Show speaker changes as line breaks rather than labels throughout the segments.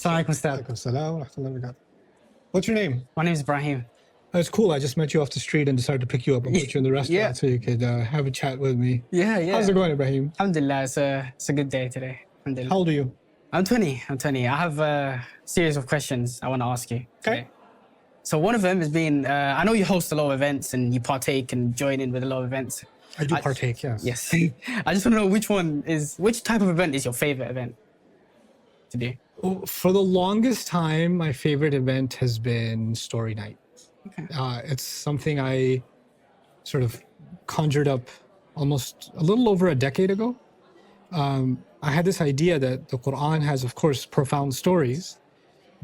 Assalamualaikum, Ustad.
Alaikum salam wa rahmatullahi wa barakatuh. What's your name?
My name is Ibrahim.
It's cool. I just met you off the street and decided to pick you up and put you in the restaurant
Yeah.
so you could have a chat with me.
Yeah.
How's it going, Ibrahim?
Alhamdulillah, it's a good day today. Alhamdulillah.
How old are you?
I'm 20. I have a series of questions I want to ask you.
Okay.
So one of them has been, I know you host a lot of events and you partake and join in with a lot of events.
I do partake, yes.
Yes. I just want to know which type of event is your favorite event to do?
For the longest time, my favorite event has been story night.
Okay.
It's something I sort of conjured up almost a little over a decade ago. I had this idea that the Qur'an has, of course, profound stories,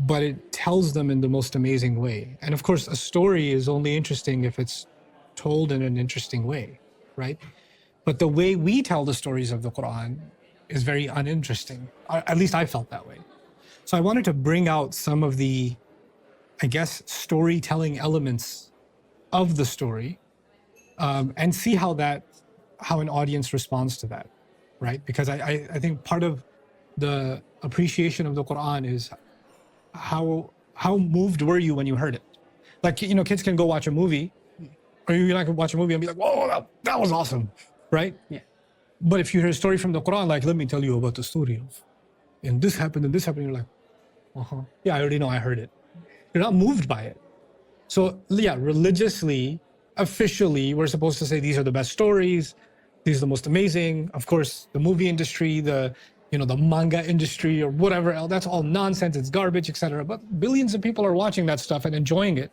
but it tells them in the most amazing way. And of course, a story is only interesting if it's told in an interesting way, right? But the way we tell the stories of the Qur'an is very uninteresting. At least I felt that way. So I wanted to bring out some of the, I guess, storytelling elements of the story and see how an audience responds to that, right? Because I think part of the appreciation of the Qur'an is how moved were you when you heard it? Like, you know, kids can go watch a movie, or you like watch a movie and be like, whoa, that was awesome, right?
Yeah.
But if you hear a story from the Qur'an, like, let me tell you about the story of, and this happened, you're like, yeah, I already know, I heard it. You're not moved by it. So yeah, religiously, officially, we're supposed to say these are the best stories, these are the most amazing. Of course, the movie industry, the manga industry or whatever else, that's all nonsense, it's garbage, etc. But billions of people are watching that stuff and enjoying it,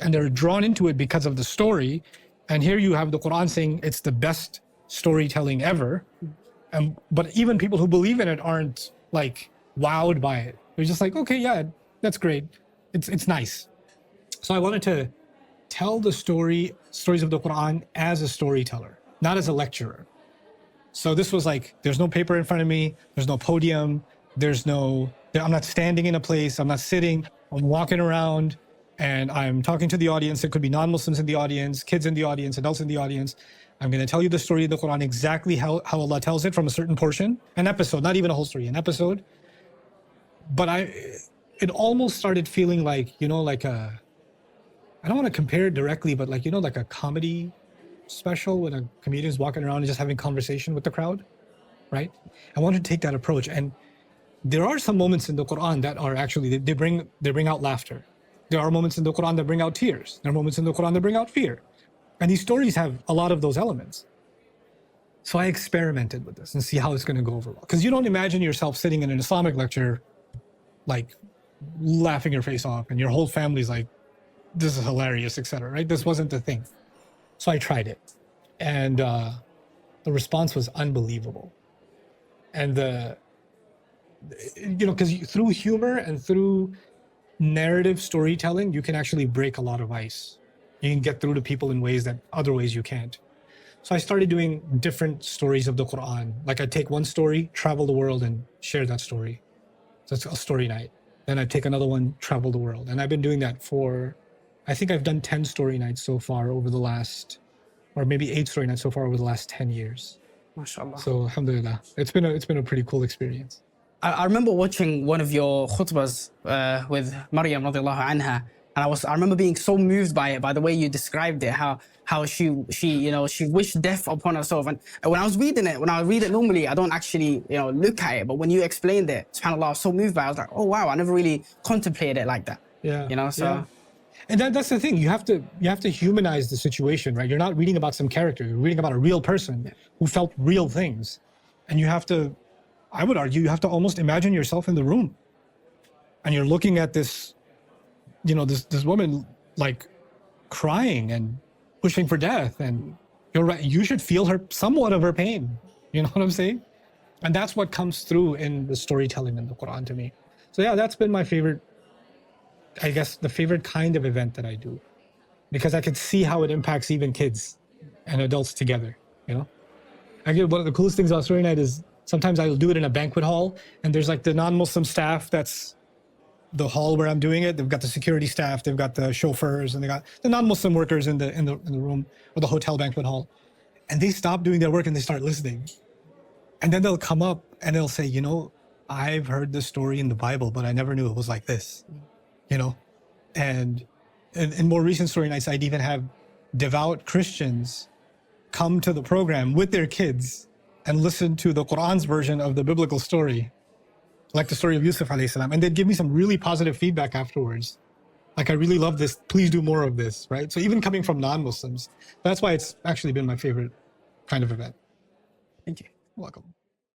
and they're drawn into it because of the story. And here you have the Qur'an saying it's the best storytelling ever. But even people who believe in it aren't like wowed by it. They're just like, okay, yeah, that's great. It's nice. So I wanted to tell the stories of the Qur'an as a storyteller, not as a lecturer. So this was like, there's no paper in front of me, there's no podium, I'm not standing in a place, I'm not sitting, I'm walking around and I'm talking to the audience. It could be non-Muslims in the audience, kids in the audience, adults in the audience. I'm going to tell you the story of the Qur'an exactly how Allah tells it from a certain portion, an episode, not even a whole story, an episode. But it almost started feeling like, I don't want to compare it directly, but like a comedy special when a comedian's walking around and just having conversation with the crowd, right? I wanted to take that approach. And there are some moments in the Qur'an that are actually, they bring out laughter. There are moments in the Qur'an that bring out tears. There are moments in the Qur'an that bring out fear. And these stories have a lot of those elements. So I experimented with this and see how it's going to go over well. Because you don't imagine yourself sitting in an Islamic lecture, like laughing your face off and your whole family's like, this is hilarious, etc. Right? This wasn't the thing. So I tried it. And the response was unbelievable. And because through humor and through narrative storytelling, you can actually break a lot of ice. You can get through to people in ways that other ways you can't. So I started doing different stories of the Qur'an. Like I'd take one story, travel the world and share that story. So it's a story night. Then I'd take another one, travel the world. And I've been doing that I think I've done 10 story nights so far over the last, or maybe 8 story nights so far over the last 10 years.
MashaAllah.
So alhamdulillah, it's been a pretty cool experience.
I remember watching one of your khutbahs with Maryam radiallahu anha, and I remember being so moved by it, by the way you described it, how she wished death upon herself. And when I read it normally, I don't actually look at it, but when you explained it, subhanAllah, I was so moved by it. I was like, oh wow, I never really contemplated it like that.
Yeah.
Yeah.
And that's the thing. You have to humanize the situation, right? You're not reading about some character. You're reading about a real person who felt real things, and I would argue, you have to almost imagine yourself in the room, and you're looking at this, this woman like crying and pushing for death, and you're right. You should feel somewhat of her pain. You know what I'm saying? And that's what comes through in the storytelling in the Qur'an to me. So yeah, that's been my favorite. I guess the favorite kind of event that I do, because I can see how it impacts even kids and adults together. I get one of the coolest things about story night is sometimes I'll do it in a banquet hall, and there's like the non-Muslim staff. That's the hall where I'm doing it. They've got the security staff, they've got the chauffeurs, and they got the non-Muslim workers in the room or the hotel banquet hall, and they stop doing their work and they start listening, and then they'll come up and they'll say, I've heard this story in the Bible, but I never knew it was like this, you know? And in more recent story nights, I'd even have devout Christians come to the program with their kids and listen to the Qur'an's version of the biblical story, like the story of Yusuf alayhi salam. And they'd give me some really positive feedback afterwards. Like, I really love this. Please do more of this, right? So even coming from non-Muslims, that's why it's actually been my favorite kind of event.
Thank you.
Welcome.